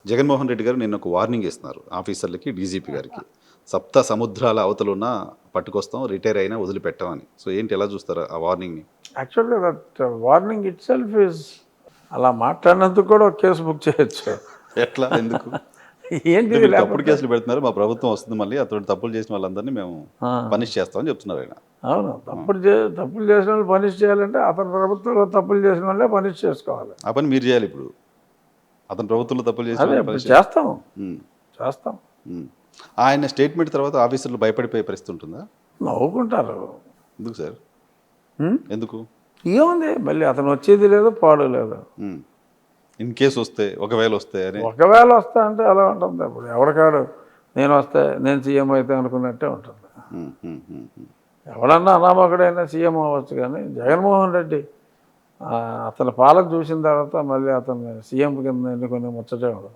జగన్మోహన్ రెడ్డి గారు నిన్న ఒక వార్నింగ్ ఇస్తున్నారు ఆఫీసర్లకి, డీజీపీ గారికి. సప్త సముద్రాల అవతలున్న పట్టుకొస్తాం, రిటైర్ అయినా వదిలిపెట్టామని. సో ఏంటి ఎలా చూస్తారు ఆ వార్నింగ్‌ని? యాక్చువల్‌గా that warning it self is అలా మాట్లాడినందుకు కూడా ఒక కేసు బుక్ చేయొచ్చు. ఎట్లా? ఎందుకు? అంటే ఏంటిది మీరు తప్పుడు లేకపోతే కేసులు పెడుతున్నారు. మా ప్రభుత్వం వస్తుంది మళ్ళీ. అటువంటి తప్పులు చేసిన వాళ్ళందరినీ మేము ఆ, పనిష్ చేస్తామని చెప్తున్నారు ఆయన. అవును. తప్పులు చేసిన వాళ్ళు పనిష్ చేయాలంటే అతని ప్రభుత్వంలో తప్పులు చేసిన వాళ్ళే పనిష్ చేసుకోవాలి. ఆ పని మీరు చేయాలి ఇప్పుడు. అతని ప్రభుత్వంలో తప్పులు చేసిన అదే వాళ్ళని ఇప్పుడు పనిష్ చేయాలి. చేస్తాం హ్మ్. చేస్తాం హ్మ్. ఆయన స్టేట్మెంట్ తర్వాత ఆఫీసర్లు భయపడిపోయే పరిస్థితి ఉంటుందా? నవ్వుకుంటారు. ఎందుకు సార్? హ్మ్? ఎందుకు? ఏముంది మళ్ళీ అతను వచ్చేది లేదు పాడు లేదు. హ్మ్. ఇన్ కేస్ వస్తే, ఒకవేళ వస్తే అని. ఒకవేళ వస్తా అంటే అలా ఉంటుంది. ఇప్పుడు ఎవరికాడు నేను వస్తే నేను సీఎం అయితే అనుకున్నట్టే ఉంటుంది. హ్మ్. హ్మ్. హ్మ్. హ్మ్. ఎవడన్నా అనామకుడైనా సీఎం అవ్వచ్చు, కానీ జగన్మోహన్ రెడ్డి అతని పాలన చూసిన తర్వాత మళ్ళీ అతన్ని సీఎం కింద ఎన్నుకునే ముచ్చటే ఉండదు.